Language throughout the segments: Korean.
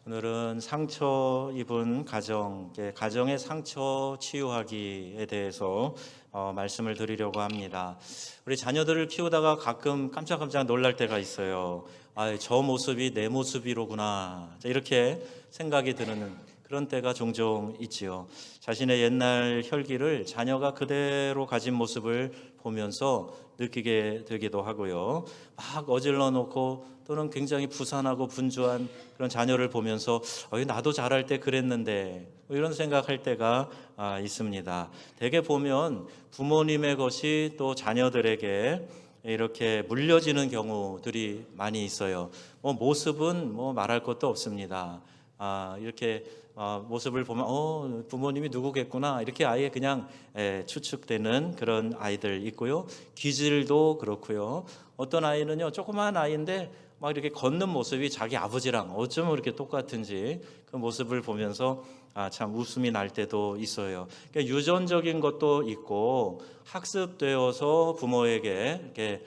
오늘은 상처 입은 가정의 상처 치유하기에 대해서 말씀을 드리려고 합니다. 우리 자녀들을 키우다가 가끔 깜짝깜짝 놀랄 때가 있어요. 저 모습이 내 모습이로구나. 이렇게 생각이 드는 그런 때가 종종 있지요. 자신의 옛날 혈기를 자녀가 그대로 가진 모습을 보면서 느끼게 되기도 하고요. 막 어질러 놓고 또는 굉장히 부산하고 분주한 그런 자녀를 보면서 나도 잘할 때 그랬는데 이런 생각할 때가 있습니다. 대개 보면 부모님의 것이 또 자녀들에게 이렇게 물려지는 경우들이 많이 있어요. 모습은 말할 것도 없습니다. 이렇게 모습을 보면 부모님이 누구겠구나 이렇게 아예 그냥 추측되는 그런 아이들 있고요. 기질도 그렇고요. 어떤 아이는요, 조그마한 아이인데 막 이렇게 걷는 모습이 자기 아버지랑 어쩜 이렇게 똑같은지 그 모습을 보면서 참 웃음이 날 때도 있어요. 그러니까 유전적인 것도 있고 학습되어서 부모에게 이렇게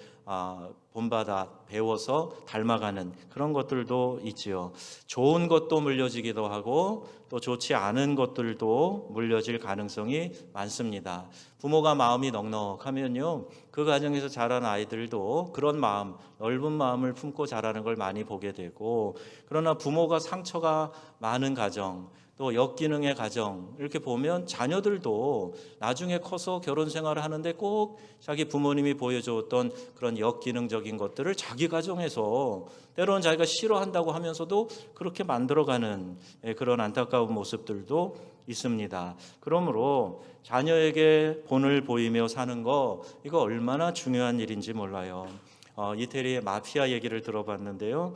본받아 배워서 닮아가는 그런 것들도 있지요. 좋은 것도 물려지기도 하고 또 좋지 않은 것들도 물려질 가능성이 많습니다. 부모가 마음이 넉넉하면요, 그 가정에서 자란 아이들도 그런 마음, 넓은 마음을 품고 자라는 걸 많이 보게 되고, 그러나 부모가 상처가 많은 가정, 또 역기능의 가정 이렇게 보면 자녀들도 나중에 커서 결혼 생활을 하는데 꼭 자기 부모님이 보여줬던 그런 역기능적인 것들을 자기 가정에서 때로는 자기가 싫어한다고 하면서도 그렇게 만들어가는 그런 안타까운 모습들도 있습니다. 그러므로 자녀에게 본을 보이며 사는 거, 이거 얼마나 중요한 일인지 몰라요. 이태리의 마피아 얘기를 들어봤는데요.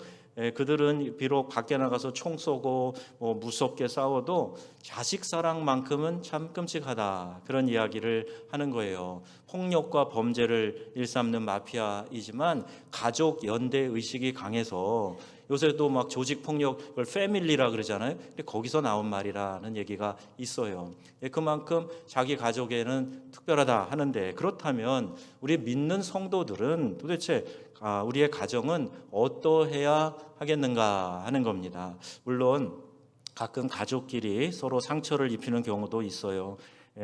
그들은 비록 밖에 나가서 총 쏘고 무섭게 싸워도 자식 사랑만큼은 참 끔찍하다, 그런 이야기를 하는 거예요. 폭력과 범죄를 일삼는 마피아이지만 가족 연대 의식이 강해서, 요새도 막 조직 폭력을 패밀리라 그러잖아요. 근데 거기서 나온 말이라는 얘기가 있어요. 그만큼 자기 가족에는 특별하다 하는데, 그렇다면 우리 믿는 성도들은 도대체 우리의 가정은 어떠해야 하겠는가 하는 겁니다. 물론 가끔 가족끼리 서로 상처를 입히는 경우도 있어요.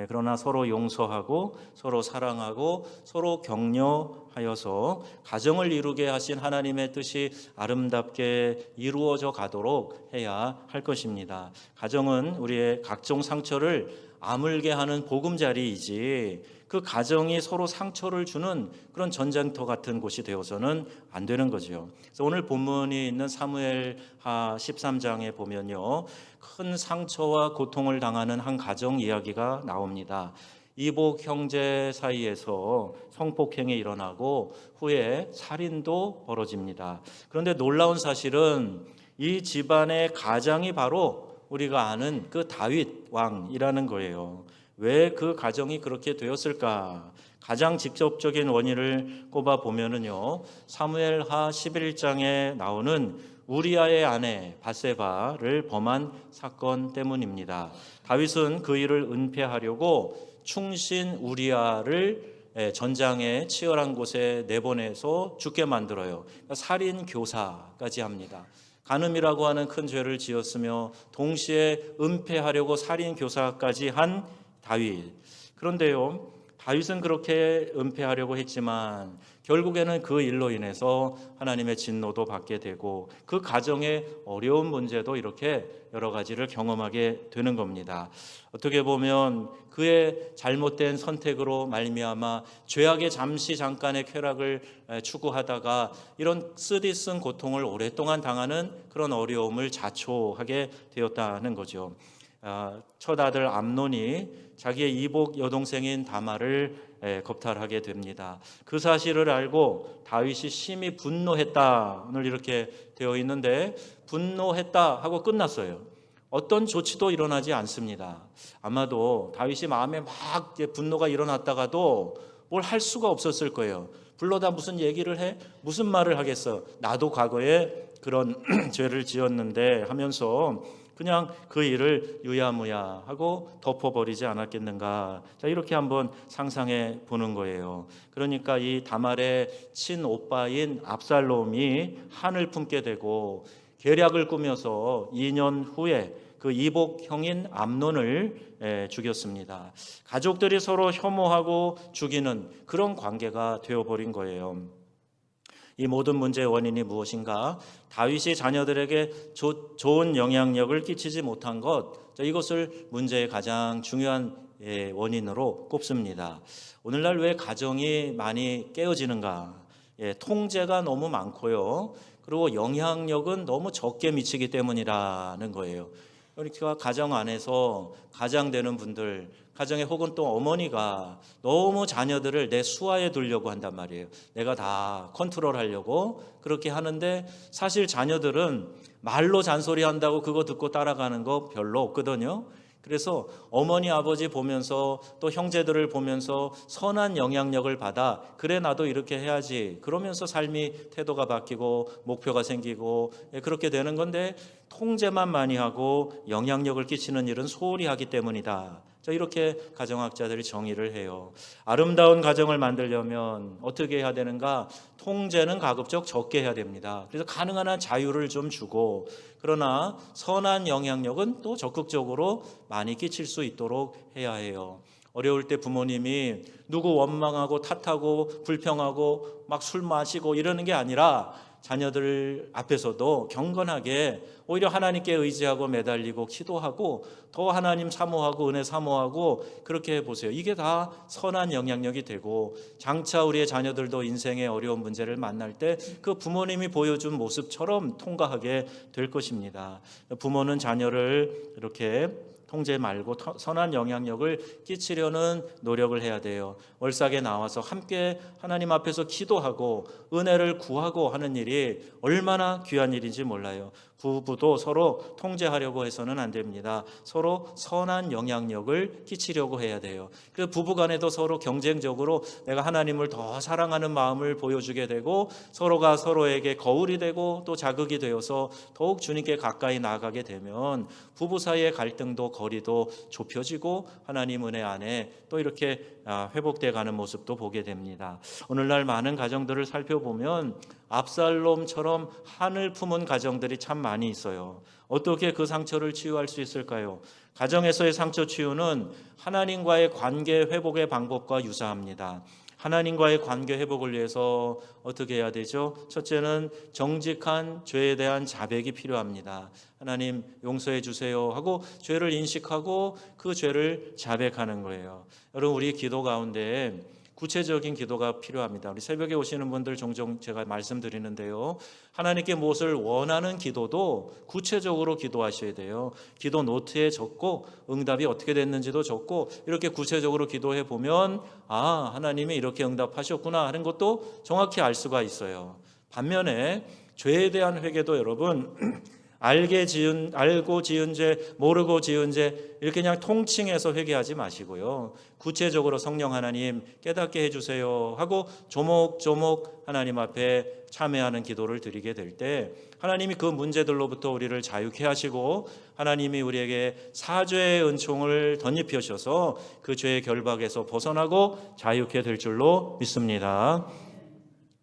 그러나 서로 용서하고 서로 사랑하고 서로 격려하여서 가정을 이루게 하신 하나님의 뜻이 아름답게 이루어져 가도록 해야 할 것입니다. 가정은 우리의 각종 상처를 아물게 하는 보금자리이지, 그 가정이 서로 상처를 주는 그런 전쟁터 같은 곳이 되어서는 안 되는 거죠. 그래서 오늘 본문이 있는 사무엘하 13장에 보면요, 큰 상처와 고통을 당하는 한 가정 이야기가 나옵니다. 이복 형제 사이에서 성폭행이 일어나고 후에 살인도 벌어집니다. 그런데 놀라운 사실은 이 집안의 가장이 바로 우리가 아는 그 다윗 왕이라는 거예요. 왜 그 가정이 그렇게 되었을까? 가장 직접적인 원인을 꼽아 보면은요, 사무엘하 11장에 나오는 우리아의 아내 밧세바를 범한 사건 때문입니다. 다윗은 그 일을 은폐하려고 충신 우리아를 전장에 치열한 곳에 내보내서 죽게 만들어요. 그러니까 살인 교사까지 합니다. 간음이라고 하는 큰 죄를 지었으며 동시에 은폐하려고 살인 교사까지 한 다윗. 그런데요, 다윗은 그렇게 은폐하려고 했지만 결국에는 그 일로 인해서 하나님의 진노도 받게 되고 그 가정의 어려운 문제도 이렇게 여러 가지를 경험하게 되는 겁니다. 어떻게 보면 그의 잘못된 선택으로 말미암아 죄악의 잠깐의 쾌락을 추구하다가 이런 쓰디쓴 고통을 오랫동안 당하는 그런 어려움을 자초하게 되었다는 거죠. 첫 아들 암논이 자기의 이복 여동생인 다말을 겁탈하게 됩니다. 그 사실을 알고 다윗이 심히 분노했다, 오늘 이렇게 되어 있는데 분노했다 하고 끝났어요. 어떤 조치도 일어나지 않습니다. 아마도 다윗이 마음에 막 분노가 일어났다가도 뭘 할 수가 없었을 거예요. 불러다 무슨 얘기를 해? 무슨 말을 하겠어? 나도 과거에 그런 죄를 지었는데 하면서 그냥 그 일을 유야무야 하고 덮어버리지 않았겠는가. 자, 이렇게 한번 상상해 보는 거예요. 그러니까 이 다말의 친오빠인 압살롬이 한을 품게 되고 계략을 꾸며서 2년 후에 그 이복 형인 암논을 죽였습니다. 가족들이 서로 혐오하고 죽이는 그런 관계가 되어버린 거예요. 이 모든 문제의 원인이 무엇인가? 다윗이 자녀들에게 좋은 영향력을 끼치지 못한 것, 이것을 문제의 가장 중요한 원인으로 꼽습니다. 오늘날 왜 가정이 많이 깨어지는가? 통제가 너무 많고요. 그리고 영향력은 너무 적게 미치기 때문이라는 거예요. 그러니까 가정 안에서 가장되는 분들, 가정에 혹은 또 어머니가 너무 자녀들을 내 수하에 두려고 한단 말이에요. 내가 다 컨트롤하려고 그렇게 하는데 사실 자녀들은 말로 잔소리한다고 그거 듣고 따라가는 거 별로 없거든요. 그래서 어머니 아버지 보면서 또 형제들을 보면서 선한 영향력을 받아 그래 나도 이렇게 해야지 그러면서 삶이 태도가 바뀌고 목표가 생기고 그렇게 되는 건데 통제만 많이 하고 영향력을 끼치는 일은 소홀히 하기 때문이다. 자, 이렇게 가정학자들이 정의를 해요. 아름다운 가정을 만들려면 어떻게 해야 되는가? 통제는 가급적 적게 해야 됩니다. 그래서 가능한 한 자유를 좀 주고 그러나 선한 영향력은 또 적극적으로 많이 끼칠 수 있도록 해야 해요. 어려울 때 부모님이 누구 원망하고 탓하고 불평하고 막 술 마시고 이러는 게 아니라 자녀들 앞에서도 경건하게 오히려 하나님께 의지하고 매달리고 기도하고 더 하나님 사모하고 은혜 사모하고 그렇게 해보세요. 이게 다 선한 영향력이 되고 장차 우리의 자녀들도 인생의 어려운 문제를 만날 때 그 부모님이 보여준 모습처럼 통과하게 될 것입니다. 부모는 자녀를 이렇게 통제 말고 선한 영향력을 끼치려는 노력을 해야 돼요. 월삭에 나와서 함께 하나님 앞에서 기도하고 은혜를 구하고 하는 일이 얼마나 귀한 일인지 몰라요. 부부도 서로 통제하려고 해서는 안 됩니다. 서로 선한 영향력을 끼치려고 해야 돼요. 그래서 부부간에도 서로 경쟁적으로 내가 하나님을 더 사랑하는 마음을 보여주게 되고 서로가 서로에게 거울이 되고 또 자극이 되어서 더욱 주님께 가까이 나아가게 되면 부부 사이의 갈등도 거리도 좁혀지고 하나님 은혜 안에 또 이렇게 회복돼 가는 모습도 보게 됩니다. 오늘날 많은 가정들을 살펴보면 압살롬처럼 한을 품은 가정들이 참 많이 있어요. 어떻게 그 상처를 치유할 수 있을까요? 가정에서의 상처 치유는 하나님과의 관계 회복의 방법과 유사합니다. 하나님과의 관계 회복을 위해서 어떻게 해야 되죠? 첫째는 정직한 죄에 대한 자백이 필요합니다. 하나님 용서해 주세요 하고 죄를 인식하고 그 죄를 자백하는 거예요. 여러분 우리 기도 가운데 구체적인 기도가 필요합니다. 우리 새벽에 오시는 분들 종종 제가 말씀드리는데요. 하나님께 무엇을 원하는 기도도 구체적으로 기도하셔야 돼요. 기도 노트에 적고 응답이 어떻게 됐는지도 적고 이렇게 구체적으로 기도해 보면 하나님이 이렇게 응답하셨구나 하는 것도 정확히 알 수가 있어요. 반면에 죄에 대한 회개도 여러분 알고 지은 죄, 모르고 지은 죄 이렇게 그냥 통칭해서 회개하지 마시고요. 구체적으로 성령 하나님 깨닫게 해주세요 하고 조목조목 하나님 앞에 참회하는 기도를 드리게 될 때 하나님이 그 문제들로부터 우리를 자유케 하시고 하나님이 우리에게 사죄의 은총을 덧입혀 주셔서 그 죄의 결박에서 벗어나고 자유케 될 줄로 믿습니다.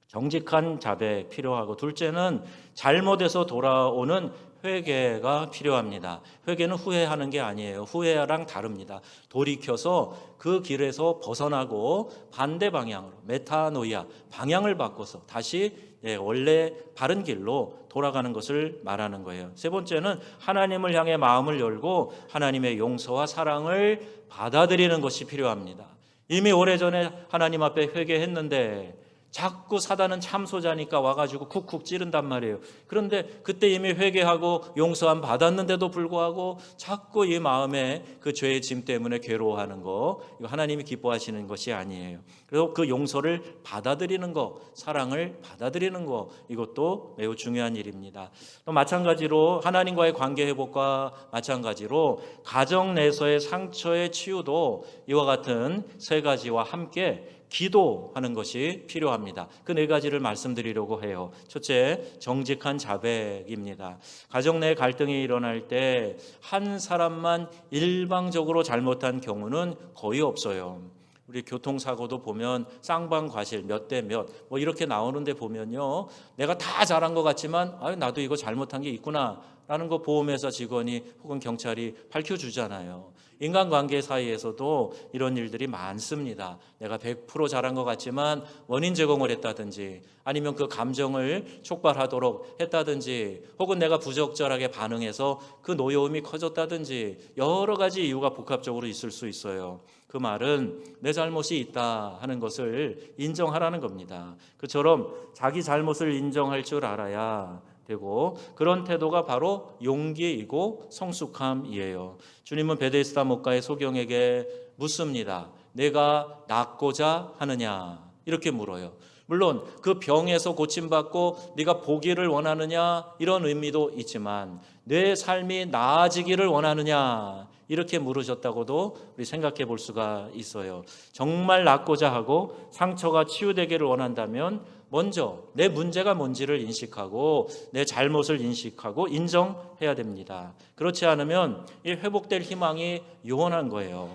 정직한 자백 필요하고 둘째는 잘못해서 돌아오는 회개가 필요합니다. 회개는 후회하는 게 아니에요. 후회랑 다릅니다. 돌이켜서 그 길에서 벗어나고 반대 방향으로 메타노이아 방향을 바꿔서 다시 원래 바른 길로 돌아가는 것을 말하는 거예요. 세 번째는 하나님을 향해 마음을 열고 하나님의 용서와 사랑을 받아들이는 것이 필요합니다. 이미 오래전에 하나님 앞에 회개했는데 자꾸 사단은 참소자니까 와가지고 쿡쿡 찌른단 말이에요. 그런데 그때 이미 회개하고 용서함 받았는데도 불구하고 자꾸 이 마음에 그 죄의 짐 때문에 괴로워하는 거, 이거 하나님이 기뻐하시는 것이 아니에요. 그래서 그 용서를 받아들이는 거, 사랑을 받아들이는 거, 이것도 매우 중요한 일입니다. 또 마찬가지로 하나님과의 관계 회복과 마찬가지로 가정 내에서의 상처의 치유도 이와 같은 세 가지와 함께 기도하는 것이 필요합니다. 그 네 가지를 말씀드리려고 해요. 첫째, 정직한 자백입니다. 가정 내 갈등이 일어날 때 한 사람만 일방적으로 잘못한 경우는 거의 없어요. 우리 교통사고도 보면 쌍방과실 몇 대 몇 뭐 이렇게 나오는데 보면요, 내가 다 잘한 것 같지만 나도 이거 잘못한 게 있구나 라는 거 보험회사 직원이 혹은 경찰이 밝혀주잖아요. 인간관계 사이에서도 이런 일들이 많습니다. 내가 100% 잘한 것 같지만 원인 제공을 했다든지, 아니면 그 감정을 촉발하도록 했다든지, 혹은 내가 부적절하게 반응해서 그 노여움이 커졌다든지, 여러 가지 이유가 복합적으로 있을 수 있어요. 그 말은 내 잘못이 있다 하는 것을 인정하라는 겁니다. 그처럼 자기 잘못을 인정할 줄 알아야 되고, 그런 태도가 바로 용기이고 성숙함이에요. 주님은 베데스다 목가의 소경에게 묻습니다. 내가 낫고자 하느냐? 이렇게 물어요. 물론 그 병에서 고침받고 네가 보기를 원하느냐 이런 의미도 있지만, 내 삶이 나아지기를 원하느냐 이렇게 물으셨다고도 우리 생각해 볼 수가 있어요. 정말 낫고자 하고 상처가 치유되기를 원한다면 먼저 내 문제가 뭔지를 인식하고 내 잘못을 인식하고 인정해야 됩니다. 그렇지 않으면 이 회복될 희망이 요원한 거예요.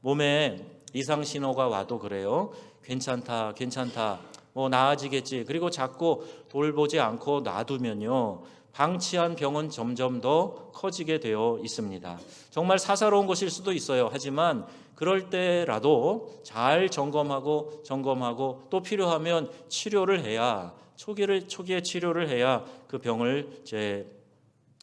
몸에 이상 신호가 와도 그래요. 괜찮다, 괜찮다, 뭐 나아지겠지. 그리고 자꾸 돌보지 않고 놔두면요, 방치한 병은 점점 더 커지게 되어 있습니다. 정말 사사로운 것일 수도 있어요. 하지만 그럴 때라도 잘 점검하고 또 필요하면 치료를 해야, 초기에 치료를 해야 그 병을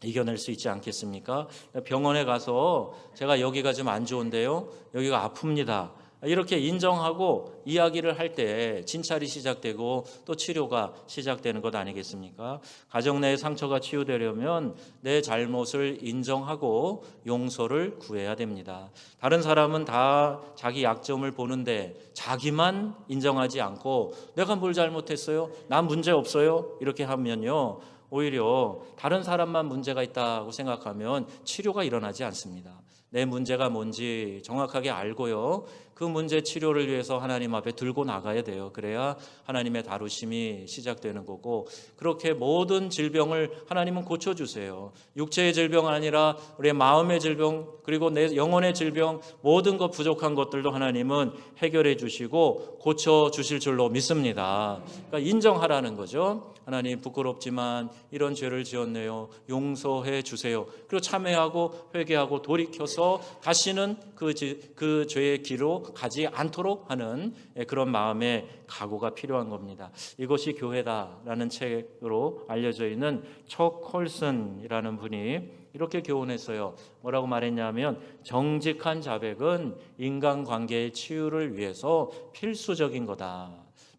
이겨낼 수 있지 않겠습니까? 병원에 가서 제가 여기가 좀 안 좋은데요, 여기가 아픕니다, 이렇게 인정하고 이야기를 할 때 진찰이 시작되고 또 치료가 시작되는 것 아니겠습니까? 가정 내의 상처가 치유되려면 내 잘못을 인정하고 용서를 구해야 됩니다. 다른 사람은 다 자기 약점을 보는데 자기만 인정하지 않고 내가 뭘 잘못했어요? 난 문제 없어요? 이렇게 하면요, 오히려 다른 사람만 문제가 있다고 생각하면 치료가 일어나지 않습니다. 내 문제가 뭔지 정확하게 알고요, 그 문제 치료를 위해서 하나님 앞에 들고 나가야 돼요. 그래야 하나님의 다루심이 시작되는 거고, 그렇게 모든 질병을 하나님은 고쳐주세요. 육체의 질병 아니라 우리의 마음의 질병, 그리고 내 영혼의 질병, 모든 것 부족한 것들도 하나님은 해결해 주시고 고쳐주실 줄로 믿습니다. 그러니까 인정하라는 거죠. 하나님, 부끄럽지만 이런 죄를 지었네요, 용서해 주세요. 그리고 참회하고 회개하고 돌이켜서 다시는 그 죄의 길로 가지 않도록 하는 그런 마음의 각오가 필요한 겁니다. 이것이 교회다라는 책으로 알려져 있는 척 콜슨이라는 분이 이렇게 교훈했어요. 뭐라고 말했냐면, 정직한 자백은 인간관계의 치유를 위해서 필수적인 거다.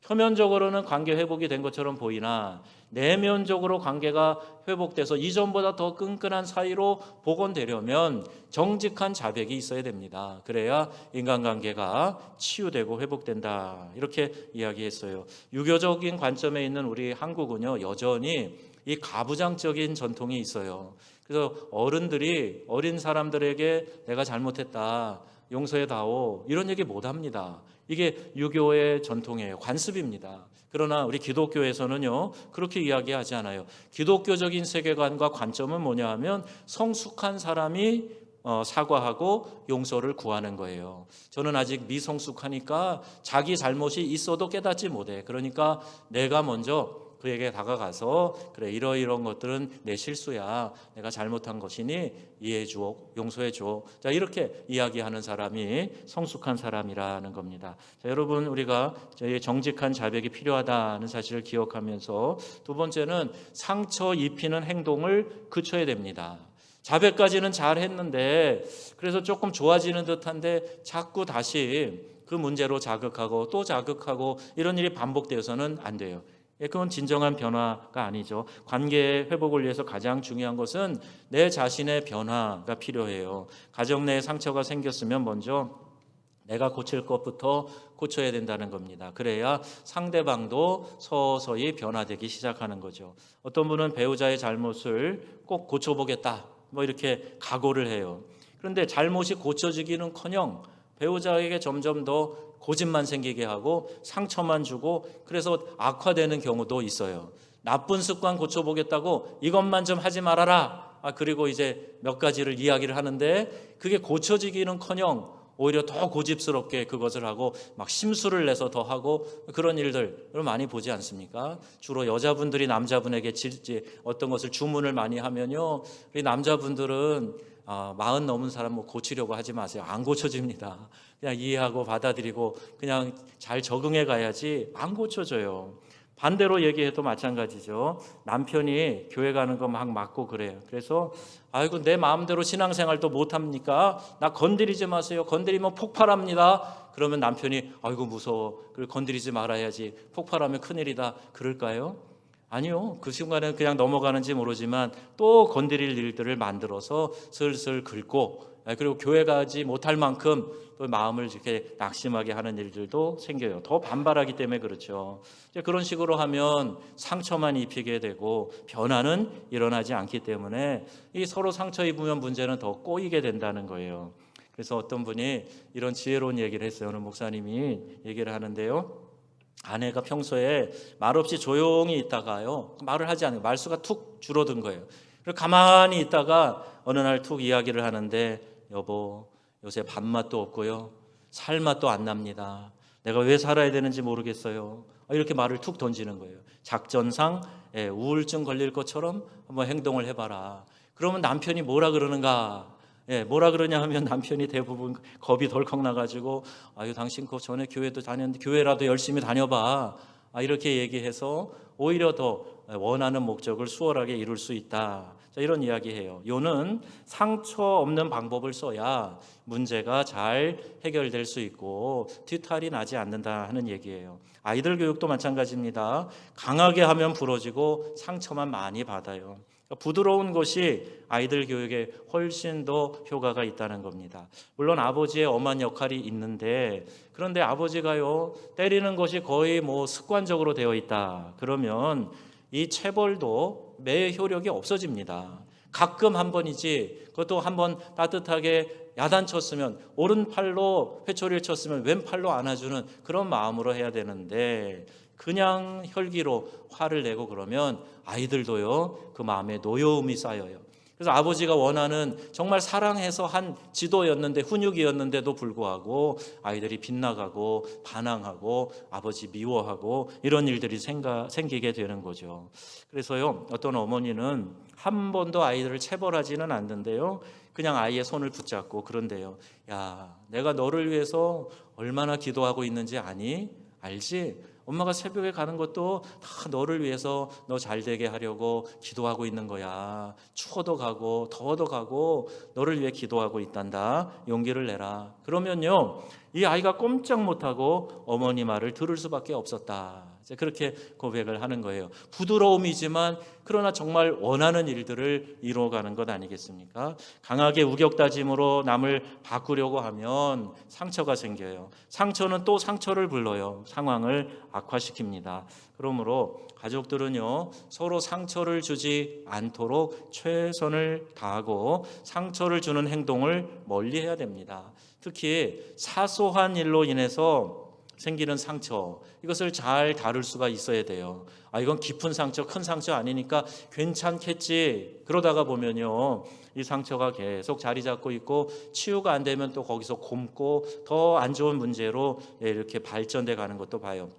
표면적으로는 관계 회복이 된 것처럼 보이나 내면적으로 관계가 회복돼서 이전보다 더 끈끈한 사이로 복원되려면 정직한 자백이 있어야 됩니다. 그래야 인간관계가 치유되고 회복된다, 이렇게 이야기했어요. 유교적인 관점에 있는 우리 한국은요, 여전히 이 가부장적인 전통이 있어요. 그래서 어른들이 어린 사람들에게 내가 잘못했다, 용서해다오, 이런 얘기 못합니다. 이게 유교의 전통이에요. 관습입니다. 그러나 우리 기독교에서는요, 그렇게 이야기하지 않아요. 기독교적인 세계관과 관점은 뭐냐 하면, 성숙한 사람이 사과하고 용서를 구하는 거예요. 저는 아직 미성숙하니까 자기 잘못이 있어도 깨닫지 못해. 그러니까 내가 먼저 그에게 다가가서, 그래, 이러이러한 것들은 내 실수야, 내가 잘못한 것이니 이해해 주어, 용서해 줘, 자, 이렇게 이야기하는 사람이 성숙한 사람이라는 겁니다. 자, 여러분, 우리가 저희 정직한 자백이 필요하다는 사실을 기억하면서, 두 번째는 상처 입히는 행동을 그쳐야 됩니다. 자백까지는 잘 했는데, 그래서 조금 좋아지는 듯한데 자꾸 다시 그 문제로 자극하고 또 자극하고, 이런 일이 반복되어서는 안 돼요. 그건 진정한 변화가 아니죠. 관계의 회복을 위해서 가장 중요한 것은 내 자신의 변화가 필요해요. 가정 내에 상처가 생겼으면 먼저 내가 고칠 것부터 고쳐야 된다는 겁니다. 그래야 상대방도 서서히 변화되기 시작하는 거죠. 어떤 분은 배우자의 잘못을 꼭 고쳐보겠다, 뭐 이렇게 각오를 해요. 그런데 잘못이 고쳐지기는커녕 배우자에게 점점 더 고집만 생기게 하고 상처만 주고 그래서 악화되는 경우도 있어요. 나쁜 습관 고쳐보겠다고 이것만 좀 하지 말아라. 그리고 이제 몇 가지를 이야기를 하는데 그게 고쳐지기는커녕 오히려 더 고집스럽게 그것을 하고 막 심술을 내서 더 하고 그런 일들을 많이 보지 않습니까? 주로 여자분들이 남자분에게 어떤 것을 주문을 많이 하면요, 우리 남자분들은 40 넘은 사람 뭐 고치려고 하지 마세요. 안 고쳐집니다. 그냥 이해하고 받아들이고 그냥 잘 적응해 가야지 안 고쳐져요. 반대로 얘기해도 마찬가지죠. 남편이 교회 가는 거 막 막고 그래요. 그래서 아이고 내 마음대로 신앙생활도 못합니까? 나 건드리지 마세요. 건드리면 폭발합니다. 그러면 남편이 아이고 무서워. 그걸 건드리지 말아야지. 폭발하면 큰일이다. 그럴까요? 아니요. 그 순간에 그냥 넘어가는지 모르지만 또 건드릴 일들을 만들어서 슬슬 긁고 그리고 교회 가지 못할 만큼 또 마음을 이렇게 낙심하게 하는 일들도 생겨요. 더 반발하기 때문에 그렇죠. 그런 식으로 하면 상처만 입히게 되고 변화는 일어나지 않기 때문에 이 서로 상처 입으면 문제는 더 꼬이게 된다는 거예요. 그래서 어떤 분이 이런 지혜로운 얘기를 했어요. 어느 목사님이 얘기를 하는데요. 아내가 평소에 말없이 조용히 있다가요, 말을 하지 않아요. 말수가 툭 줄어든 거예요. 그리고 가만히 있다가 어느 날 툭 이야기를 하는데, 여보 요새 밥맛도 없고요, 살맛도 안 납니다. 내가 왜 살아야 되는지 모르겠어요. 이렇게 말을 툭 던지는 거예요. 작전상 우울증 걸릴 것처럼 한번 행동을 해봐라. 그러면 남편이 뭐라 그러는가? 뭐라 그러냐 하면 남편이 대부분 겁이 덜컥 나가지고 아유 당신 그 전에 교회도 다녔는데 교회라도 열심히 다녀봐. 이렇게 얘기해서 오히려 더 원하는 목적을 수월하게 이룰 수 있다. 자, 이런 이야기해요. 요는 상처 없는 방법을 써야 문제가 잘 해결될 수 있고 뒤탈이 나지 않는다 하는 얘기예요. 아이들 교육도 마찬가지입니다. 강하게 하면 부러지고 상처만 많이 받아요. 부드러운 것이 아이들 교육에 훨씬 더 효과가 있다는 겁니다. 물론 아버지의 엄한 역할이 있는데, 그런데 아버지가요 때리는 것이 거의 뭐 습관적으로 되어 있다 그러면 이 체벌도 매 효력이 없어집니다. 가끔 한 번이지, 그것도 한 번 따뜻하게 야단쳤으면, 오른팔로 회초리를 쳤으면 왼팔로 안아주는 그런 마음으로 해야 되는데 그냥 혈기로 화를 내고 그러면 아이들도요 그 마음에 노여움이 쌓여요. 그래서 아버지가 원하는 정말 사랑해서 한 지도였는데, 훈육이었는데도 불구하고 아이들이 빗나가고 반항하고 아버지 미워하고 이런 일들이 생기게 되는 거죠. 그래서요 어떤 어머니는 한 번도 아이들을 체벌하지는 않는데요, 그냥 아이의 손을 붙잡고 그런데요, 야 내가 너를 위해서 얼마나 기도하고 있는지 아니? 알지? 엄마가 새벽에 가는 것도 다 너를 위해서 너 잘되게 하려고 기도하고 있는 거야. 추워도 가고 더워도 가고 너를 위해 기도하고 있단다. 용기를 내라. 그러면요 이 아이가 꼼짝 못하고 어머니 말을 들을 수밖에 없었다. 그렇게 고백을 하는 거예요. 부드러움이지만 그러나 정말 원하는 일들을 이루어가는 것 아니겠습니까? 강하게 우격다짐으로 남을 바꾸려고 하면 상처가 생겨요. 상처는 또 상처를 불러요. 상황을 악화시킵니다. 그러므로 가족들은요 서로 상처를 주지 않도록 최선을 다하고 상처를 주는 행동을 멀리해야 됩니다. 특히 사소한 일로 인해서 생기는 상처, 이것을 잘 다룰 수가 있어야 돼요. 이건 깊은 상처, 큰 상처 아니니까 괜찮겠지. 그러다가 보면요 이 상처가 계속 자리 잡고 있고 치유가 안 되면 또 거기서 곪고 더 안 좋은 문제로 이렇게 발전돼 가는 것도 봐요.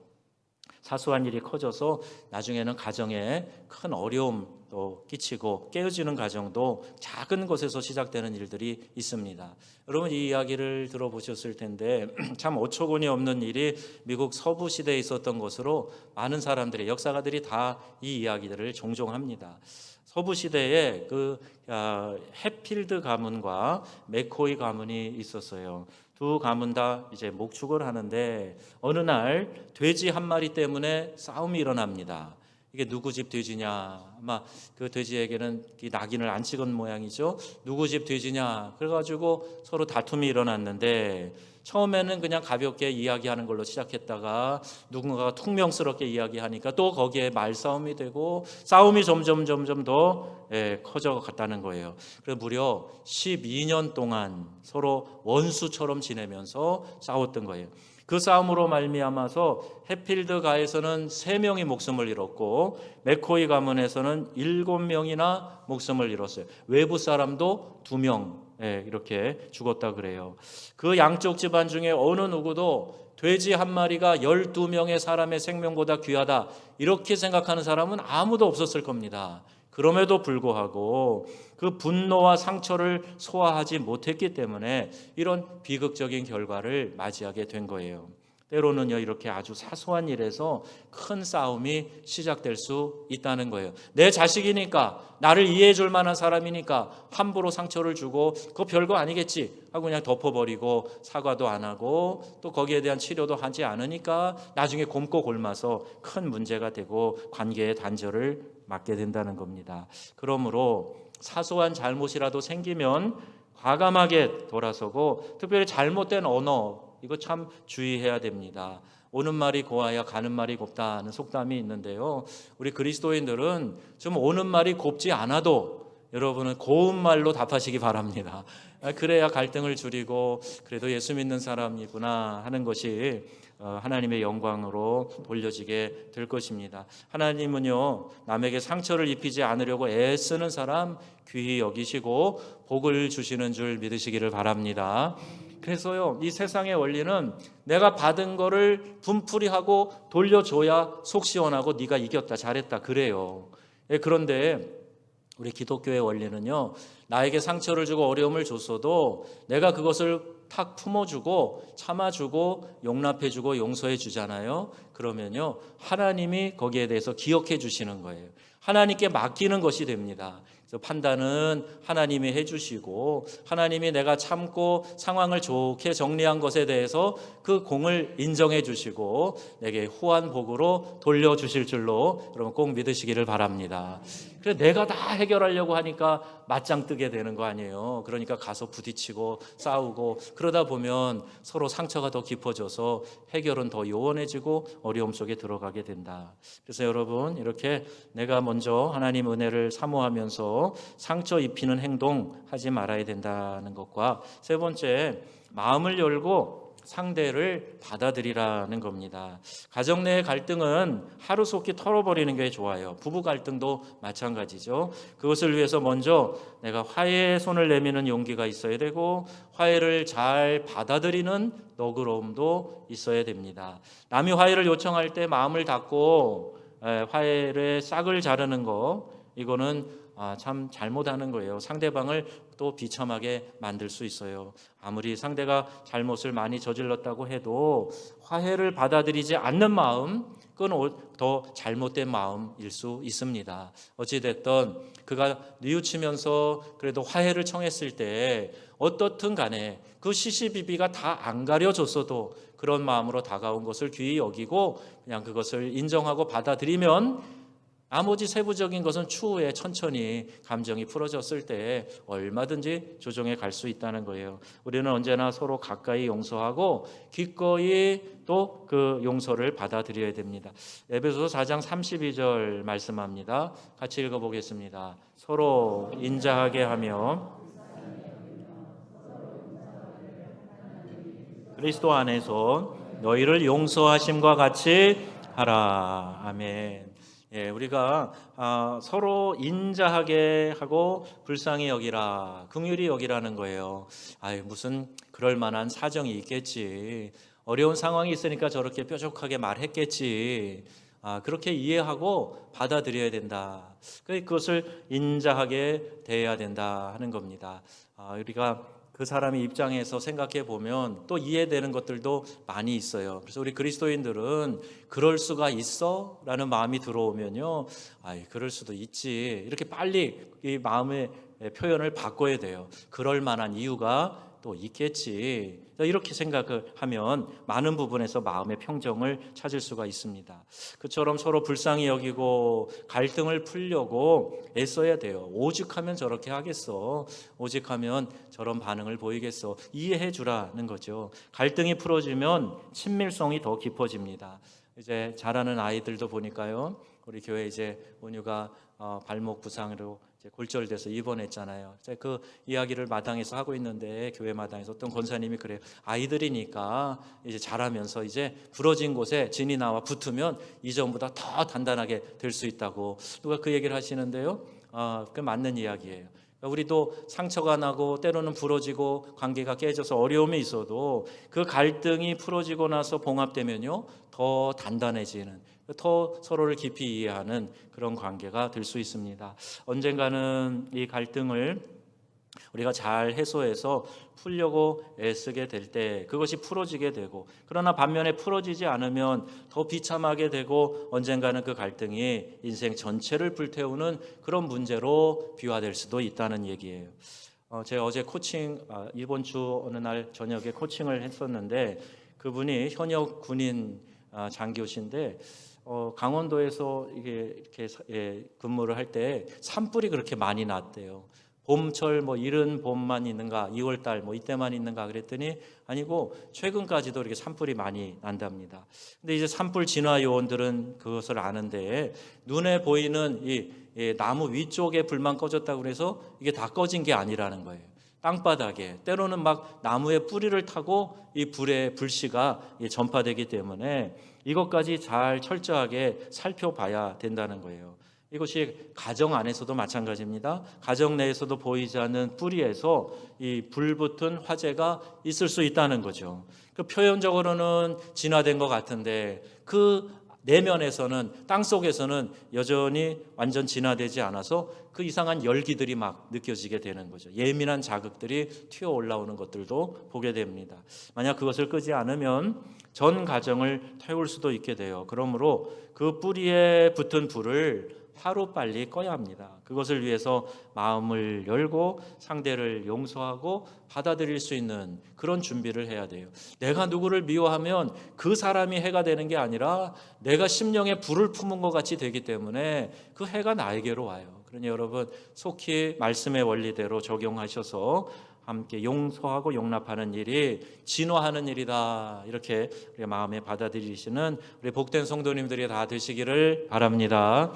사소한 일이 커져서 나중에는 가정에 큰 어려움도 끼치고 깨어지는 가정도 작은 것에서 시작되는 일들이 있습니다. 여러분 이 이야기를 들어보셨을 텐데 참 어처구니 없는 일이 미국 서부 시대에 있었던 것으로 많은 사람들이, 역사가들이 다 이 이야기들을 종종 합니다. 서부 시대에 그 해필드 가문과 맥코이 가문이 있었어요. 두 가문 다 이제 목축을 하는데 어느 날 돼지 한 마리 때문에 싸움이 일어납니다. 이게 누구 집 돼지냐, 아마 그 돼지에게는 이 낙인을 안 찍은 모양이죠. 누구 집 돼지냐, 그래가지고 서로 다툼이 일어났는데 처음에는 그냥 가볍게 이야기하는 걸로 시작했다가 누군가가 퉁명스럽게 이야기하니까 또 거기에 말싸움이 되고 싸움이 점점 더 커져갔다는 거예요. 그래서 무려 12년 동안 서로 원수처럼 지내면서 싸웠던 거예요. 그 싸움으로 말미암아서 해필드 가에서는 3명이 목숨을 잃었고 맥코이 가문에서는 7명이나 목숨을 잃었어요. 외부 사람도 2명 이렇게 죽었다 그래요. 그 양쪽 집안 중에 어느 누구도 돼지 한 마리가 12명의 사람의 생명보다 귀하다 이렇게 생각하는 사람은 아무도 없었을 겁니다. 그럼에도 불구하고 그 분노와 상처를 소화하지 못했기 때문에 이런 비극적인 결과를 맞이하게 된 거예요. 때로는요, 이렇게 아주 사소한 일에서 큰 싸움이 시작될 수 있다는 거예요. 내 자식이니까, 나를 이해해 줄 만한 사람이니까 함부로 상처를 주고 그거 별거 아니겠지 하고 그냥 덮어버리고 사과도 안 하고 또 거기에 대한 치료도 하지 않으니까 나중에 곰고 골마서 큰 문제가 되고 관계의 단절을 맞게 된다는 겁니다. 그러므로 사소한 잘못이라도 생기면 과감하게 돌아서고 특별히 잘못된 언어 이거 참 주의해야 됩니다. 오는 말이 고와야 가는 말이 곱다는 속담이 있는데요. 우리 그리스도인들은 좀 오는 말이 곱지 않아도 여러분은 고운 말로 답하시기 바랍니다. 그래야 갈등을 줄이고 그래도 예수 믿는 사람이구나 하는 것이 하나님의 영광으로 돌려지게 될 것입니다. 하나님은요, 남에게 상처를 입히지 않으려고 애쓰는 사람 귀히 여기시고 복을 주시는 줄 믿으시기를 바랍니다. 그래서요, 이 세상의 원리는 내가 받은 거를 분풀이하고 돌려줘야 속 시원하고 네가 이겼다, 잘했다 그래요. 그런데 우리 기독교의 원리는요, 나에게 상처를 주고 어려움을 줬어도 내가 그것을 탁 품어주고 참아주고 용납해주고 용서해주잖아요. 그러면요, 하나님이 거기에 대해서 기억해 주시는 거예요. 하나님께 맡기는 것이 됩니다. 그래서 판단은 하나님이 해주시고 하나님이 내가 참고 상황을 좋게 정리한 것에 대해서 그 공을 인정해 주시고 내게 후한 복으로 돌려주실 줄로 여러분 꼭 믿으시기를 바랍니다. 그래서 내가 다 해결하려고 하니까 맞짱 뜨게 되는 거 아니에요. 그러니까 가서 부딪히고 싸우고 그러다 보면 서로 상처가 더 깊어져서 해결은 더 요원해지고 어려움 속에 들어가게 된다. 그래서 여러분 이렇게 내가 먼저 하나님 은혜를 사모하면서 상처 입히는 행동 하지 말아야 된다는 것과 세 번째, 마음을 열고 상대를 받아들이라는 겁니다. 가정 내의 갈등은 하루속히 털어버리는 게 좋아요. 부부 갈등도 마찬가지죠. 그것을 위해서 먼저 내가 화해의 손을 내미는 용기가 있어야 되고 화해를 잘 받아들이는 너그러움도 있어야 됩니다. 남이 화해를 요청할 때 마음을 닫고 화해의 싹을 자르는 거, 이거는 참 잘못하는 거예요. 상대방을 또 비참하게 만들 수 있어요. 아무리 상대가 잘못을 많이 저질렀다고 해도 화해를 받아들이지 않는 마음, 그건 더 잘못된 마음일 수 있습니다. 어찌됐든 그가 뉘우치면서 그래도 화해를 청했을 때 어떻든 간에 그 시시비비가 다 안 가려졌어도 그런 마음으로 다가온 것을 귀히 여기고 그냥 그것을 인정하고 받아들이면 나머지 세부적인 것은 추후에 천천히 감정이 풀어졌을 때 얼마든지 조정해 갈 수 있다는 거예요. 우리는 언제나 서로 가까이 용서하고 기꺼이 또 그 용서를 받아들여야 됩니다. 에베소서 4장 32절 말씀합니다. 같이 읽어보겠습니다. 서로 인자하게 하며 그리스도 안에서 너희를 용서하심과 같이 하라. 아멘. 우리가 서로 인자하게 하고 불쌍히 여기라, 긍휼히 여기라는 거예요. 무슨 그럴 만한 사정이 있겠지. 어려운 상황이 있으니까 저렇게 뾰족하게 말했겠지. 그렇게 이해하고 받아들여야 된다. 그것을 인자하게 대해야 된다 하는 겁니다. 우리가 그 사람의 입장에서 생각해 보면 또 이해되는 것들도 많이 있어요. 그래서 우리 그리스도인들은 그럴 수가 있어? 라는 마음이 들어오면요, 그럴 수도 있지, 이렇게 빨리 이 마음의 표현을 바꿔야 돼요. 그럴 만한 이유가 또 있겠지. 이렇게 생각을 하면 많은 부분에서 마음의 평정을 찾을 수가 있습니다. 그처럼 서로 불쌍히 여기고 갈등을 풀려고 애써야 돼요. 오죽하면 저렇게 하겠어. 오죽하면 저런 반응을 보이겠어. 이해해 주라는 거죠. 갈등이 풀어지면 친밀성이 더 깊어집니다. 이제 자라는 아이들도 보니까요. 우리 교회 이제 온유가 발목 부상으로 이제 골절돼서 입원했잖아요. 그 이야기를 마당에서 하고 있는데 교회 마당에서 어떤 권사님이 그래요. 아이들이니까 이제 자라면서 이제 부러진 곳에 진이 나와 붙으면 이전보다 더 단단하게 될 수 있다고 누가 그 얘기를 하시는데요. 그 맞는 이야기예요. 우리도 상처가 나고 때로는 부러지고 관계가 깨져서 어려움이 있어도 그 갈등이 풀어지고 나서 봉합되면요 더 단단해지는, 더 서로를 깊이 이해하는 그런 관계가 될 수 있습니다. 언젠가는 이 갈등을 우리가 잘 해소해서 풀려고 애쓰게 될 때 그것이 풀어지게 되고, 그러나 반면에 풀어지지 않으면 더 비참하게 되고 언젠가는 그 갈등이 인생 전체를 불태우는 그런 문제로 비화될 수도 있다는 얘기예요. 제가 어제 이번 주 어느 날 저녁에 코칭을 했었는데 그분이 현역 군인 장교신데 강원도에서 이렇게 근무를 할 때 산불이 그렇게 많이 났대요. 봄철 이른 봄만 있는가, 2월달 이때만 있는가 그랬더니 아니고 최근까지도 이렇게 산불이 많이 난답니다. 근데 이제 산불 진화 요원들은 그것을 아는데 눈에 보이는 이 나무 위쪽에 불만 꺼졌다고 해서 이게 다 꺼진 게 아니라는 거예요. 땅바닥에 때로는 막 나무의 뿌리를 타고 이 불의 불씨가 전파되기 때문에 이것까지 잘 철저하게 살펴봐야 된다는 거예요. 이것이 가정 안에서도 마찬가지입니다. 가정 내에서도 보이지 않는 뿌리에서 이 불붙은 화재가 있을 수 있다는 거죠. 그 표현적으로는 진화된 것 같은데 그 내면에서는, 땅 속에서는 여전히 완전 진화되지 않아서 그 이상한 열기들이 막 느껴지게 되는 거죠. 예민한 자극들이 튀어 올라오는 것들도 보게 됩니다. 만약 그것을 끄지 않으면 전 가정을 태울 수도 있게 돼요. 그러므로 그 뿌리에 붙은 불을 하루빨리 꺼야 합니다. 그것을 위해서 마음을 열고 상대를 용서하고 받아들일 수 있는 그런 준비를 해야 돼요. 내가 누구를 미워하면 그 사람이 해가 되는 게 아니라 내가 심령에 불을 품은 것 같이 되기 때문에 그 해가 나에게로 와요. 그러니 여러분 속히 말씀의 원리대로 적용하셔서 함께 용서하고 용납하는 일이 진화하는 일이다, 이렇게 우리 마음에 받아들이시는 우리 복된 성도님들이 다 되시기를 바랍니다.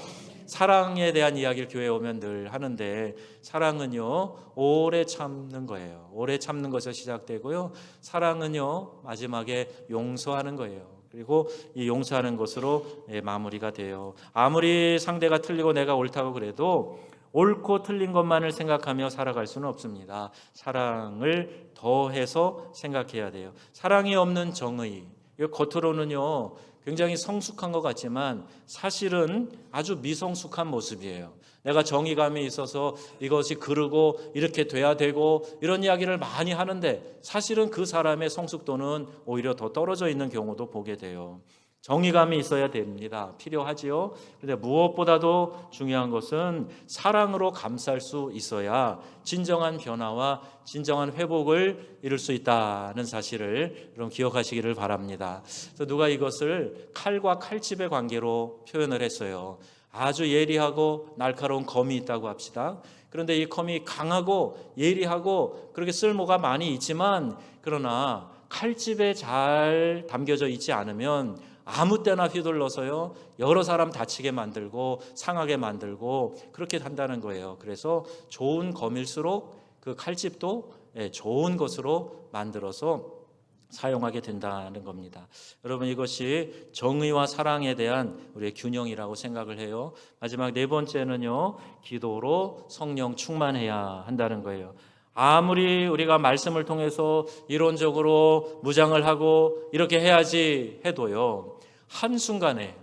사랑에 대한 이야기를 교회에 오면 늘 하는데 사랑은요 오래 참는 거예요. 오래 참는 것에서 시작되고요, 사랑은요 마지막에 용서하는 거예요. 그리고 이 용서하는 것으로 마무리가 돼요. 아무리 상대가 틀리고 내가 옳다고 그래도 옳고 틀린 것만을 생각하며 살아갈 수는 없습니다. 사랑을 더해서 생각해야 돼요. 사랑이 없는 정의, 겉으로는요 굉장히 성숙한 것 같지만 사실은 아주 미성숙한 모습이에요. 내가 정의감이 있어서 이것이 그르고 이렇게 돼야 되고 이런 이야기를 많이 하는데 사실은 그 사람의 성숙도는 오히려 더 떨어져 있는 경우도 보게 돼요. 정의감이 있어야 됩니다. 필요하지요. 그런데 무엇보다도 중요한 것은 사랑으로 감쌀 수 있어야 진정한 변화와 진정한 회복을 이룰 수 있다는 사실을 여러분 기억하시기를 바랍니다. 그래서 누가 이것을 칼과 칼집의 관계로 표현을 했어요. 아주 예리하고 날카로운 검이 있다고 합시다. 그런데 이 검이 강하고 예리하고 그렇게 쓸모가 많이 있지만 그러나 칼집에 잘 담겨져 있지 않으면 아무 때나 휘둘러서요 여러 사람 다치게 만들고 상하게 만들고 그렇게 한다는 거예요. 그래서 좋은 검일수록 그 칼집도 좋은 것으로 만들어서 사용하게 된다는 겁니다. 여러분 이것이 정의와 사랑에 대한 우리의 균형이라고 생각을 해요. 마지막 네 번째는요 기도로 성령 충만해야 한다는 거예요. 아무리 우리가 말씀을 통해서 이론적으로 무장을 하고 이렇게 해야지 해도요 한순간에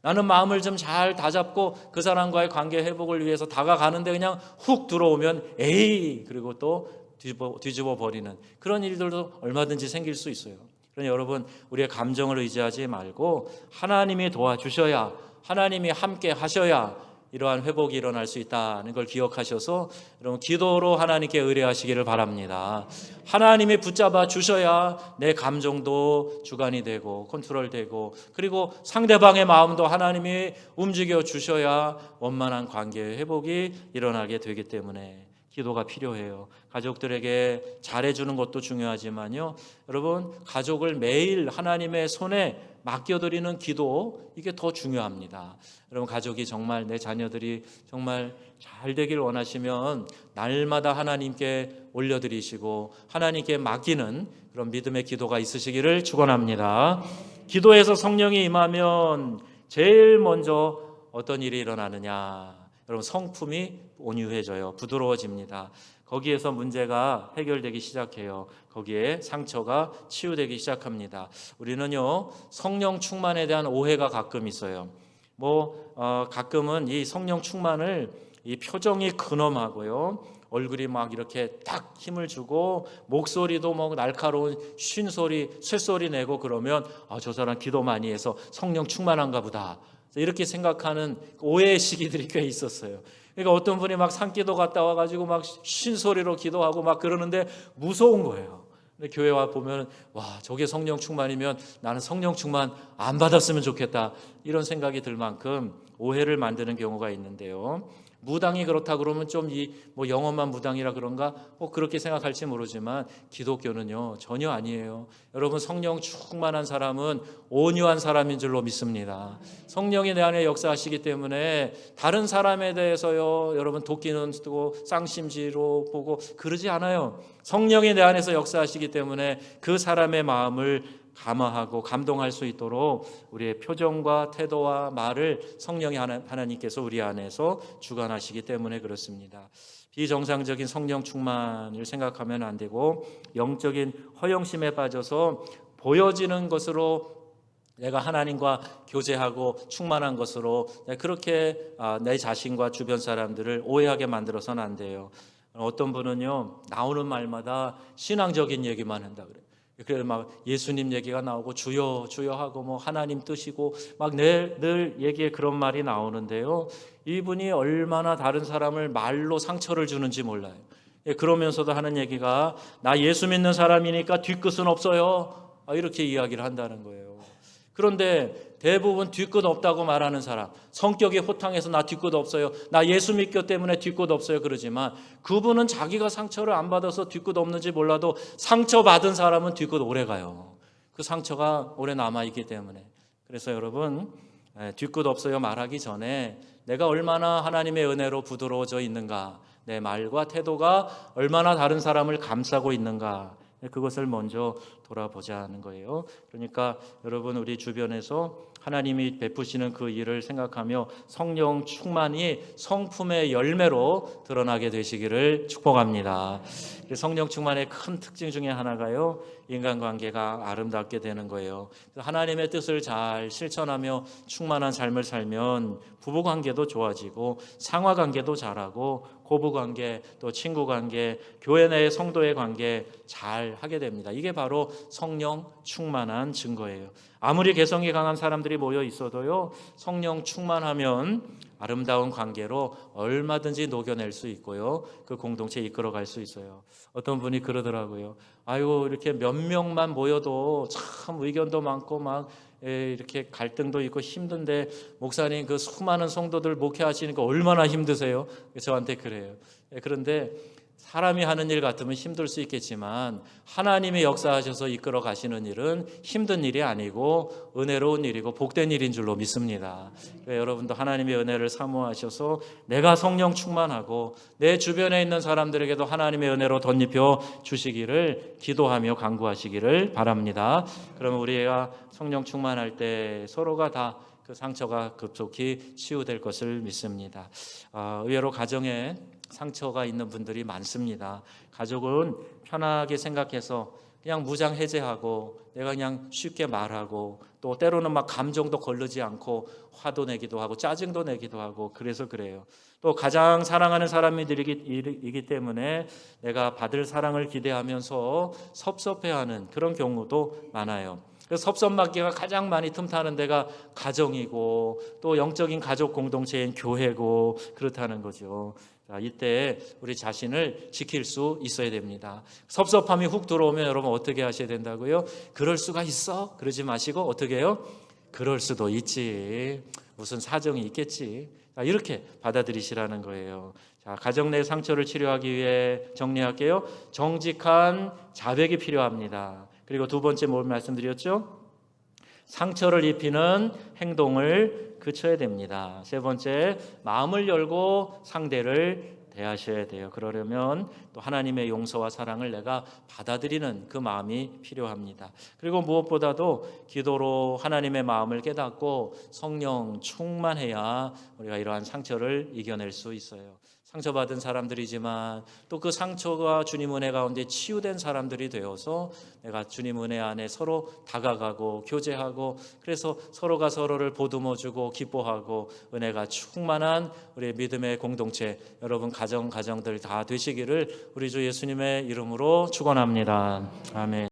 나는 마음을 좀 잘 다잡고 그 사람과의 관계 회복을 위해서 다가가는데 그냥 훅 들어오면 에이 그리고 또 뒤집어 버리는 그런 일들도 얼마든지 생길 수 있어요. 그러니 여러분 우리의 감정을 의지하지 말고 하나님이 도와주셔야, 하나님이 함께 하셔야 이러한 회복이 일어날 수 있다는 걸 기억하셔서 여러분 기도로 하나님께 의뢰하시기를 바랍니다. 하나님이 붙잡아 주셔야 내 감정도 주관이 되고 컨트롤되고, 그리고 상대방의 마음도 하나님이 움직여 주셔야 원만한 관계의 회복이 일어나게 되기 때문에 기도가 필요해요. 가족들에게 잘해주는 것도 중요하지만요, 여러분 가족을 매일 하나님의 손에 맡겨드리는 기도, 이게 더 중요합니다. 여러분 가족이 정말, 내 자녀들이 정말 잘 되길 원하시면 날마다 하나님께 올려드리시고 하나님께 맡기는 그런 믿음의 기도가 있으시기를 축원합니다. 기도에서 성령이 임하면 제일 먼저 어떤 일이 일어나느냐, 여러분 성품이 온유해져요. 부드러워집니다. 거기에서 문제가 해결되기 시작해요. 거기에 상처가 치유되기 시작합니다. 우리는요, 성령 충만에 대한 오해가 가끔 있어요. 가끔은 이 성령 충만을 이 표정이 근엄하고요, 얼굴이 막 이렇게 딱 힘을 주고 목소리도 날카로운 쉰소리, 쇳소리 내고 그러면 저 사람 기도 많이 해서 성령 충만한가 보다, 이렇게 생각하는 오해의 시기들이 꽤 있었어요. 그러니까 어떤 분이 막 산기도 갔다 와가지고 막 쉰소리로 기도하고 막 그러는데 무서운 거예요. 근데 교회 와 보면 저게 성령 충만이면 나는 성령 충만 안 받았으면 좋겠다, 이런 생각이 들 만큼 오해를 만드는 경우가 있는데요. 무당이 그렇다 그러면 좀 영어만 무당이라 그런가 그렇게 생각할지 모르지만 기독교는요 전혀 아니에요. 여러분 성령 충만한 사람은 온유한 사람인 줄로 믿습니다. 성령이 내 안에 역사하시기 때문에 다른 사람에 대해서요 여러분 도끼는 쓰고 쌍심지로 보고 그러지 않아요. 성령이 내 안에서 역사하시기 때문에 그 사람의 마음을 감화하고 감동할 수 있도록 우리의 표정과 태도와 말을 성령이 하나님께서 우리 안에서 주관하시기 때문에 그렇습니다. 비정상적인 성령 충만을 생각하면 안 되고 영적인 허영심에 빠져서 보여지는 것으로 내가 하나님과 교제하고 충만한 것으로 그렇게 내 자신과 주변 사람들을 오해하게 만들어서는 안 돼요. 어떤 분은요 나오는 말마다 신앙적인 얘기만 한다 그래요. 그래서 막 예수님 얘기가 나오고 주여 주여 하고 하나님 뜻이고 막 늘 얘기에 그런 말이 나오는데요, 이분이 얼마나 다른 사람을 말로 상처를 주는지 몰라요. 그러면서도 하는 얘기가 나 예수 믿는 사람이니까 뒤끝은 없어요, 이렇게 이야기를 한다는 거예요. 그런데 대부분 뒤끝 없다고 말하는 사람, 성격이 호탕해서 나 뒤끝 없어요, 나 예수 믿기 때문에 뒤끝 없어요 그러지만 그분은 자기가 상처를 안 받아서 뒤끝 없는지 몰라도 상처받은 사람은 뒤끝 오래 가요. 그 상처가 오래 남아있기 때문에. 그래서 여러분 뒤끝 없어요 말하기 전에 내가 얼마나 하나님의 은혜로 부드러워져 있는가, 내 말과 태도가 얼마나 다른 사람을 감싸고 있는가, 그것을 먼저 돌아보자는 거예요. 그러니까 여러분 우리 주변에서 하나님이 베푸시는 그 일을 생각하며 성령 충만이 성품의 열매로 드러나게 되시기를 축복합니다. 성령 충만의 큰 특징 중에 하나가요, 인간관계가 아름답게 되는 거예요. 하나님의 뜻을 잘 실천하며 충만한 삶을 살면 부부관계도 좋아지고 상하관계도 잘하고 고부관계, 또 친구관계, 교회 내 성도의 관계 잘 하게 됩니다. 이게 바로 성령 충만한 증거예요. 아무리 개성이 강한 사람들이 모여 있어도요, 성령 충만하면 아름다운 관계로 얼마든지 녹여낼 수 있고요, 그 공동체 이끌어갈 수 있어요. 어떤 분이 그러더라고요. 이렇게 몇 명만 모여도 참 의견도 많고 막 이렇게 갈등도 있고 힘든데 목사님 그 수많은 성도들 목회하시니까 얼마나 힘드세요? 저한테 그래요. 그런데 사람이 하는 일 같으면 힘들 수 있겠지만 하나님이 역사하셔서 이끌어 가시는 일은 힘든 일이 아니고 은혜로운 일이고 복된 일인 줄로 믿습니다. 여러분도 하나님의 은혜를 사모하셔서 내가 성령 충만하고 내 주변에 있는 사람들에게도 하나님의 은혜로 덧입혀 주시기를 기도하며 간구하시기를 바랍니다. 그러면 우리가 성령 충만할 때 서로가 다 그 상처가 급속히 치유될 것을 믿습니다. 의외로 가정에 상처가 있는 분들이 많습니다. 가족은 편하게 생각해서 그냥 무장해제하고 내가 그냥 쉽게 말하고 또 때로는 막 감정도 거르지 않고 화도 내기도 하고 짜증도 내기도 하고 그래서 그래요. 또 가장 사랑하는 사람이기 때문에 내가 받을 사랑을 기대하면서 섭섭해하는 그런 경우도 많아요. 그래서 섭섭맞기가 가장 많이 틈타는 데가 가정이고 또 영적인 가족 공동체인 교회고 그렇다는 거죠. 자, 이때 우리 자신을 지킬 수 있어야 됩니다. 섭섭함이 훅 들어오면 여러분 어떻게 하셔야 된다고요? 그럴 수가 있어? 그러지 마시고 어떻게 해요? 그럴 수도 있지. 무슨 사정이 있겠지. 자, 이렇게 받아들이시라는 거예요. 자, 가정 내 상처를 치료하기 위해 정리할게요. 정직한 자백이 필요합니다. 그리고 두 번째 뭘 말씀드렸죠? 상처를 입히는 행동을 그쳐야 됩니다. 세 번째, 마음을 열고 상대를 대하셔야 돼요. 그러려면 또 하나님의 용서와 사랑을 내가 받아들이는 그 마음이 필요합니다. 그리고 무엇보다도 기도로 하나님의 마음을 깨닫고 성령 충만해야 우리가 이러한 상처를 이겨낼 수 있어요. 상처받은 사람들이지만 또 그 상처가 주님 은혜 가운데 치유된 사람들이 되어서 내가 주님 은혜 안에 서로 다가가고 교제하고 그래서 서로가 서로를 보듬어주고 기뻐하고 은혜가 충만한 우리의 믿음의 공동체 여러분 가정들 다 되시기를 우리 주 예수님의 이름으로 축원합니다. 아멘.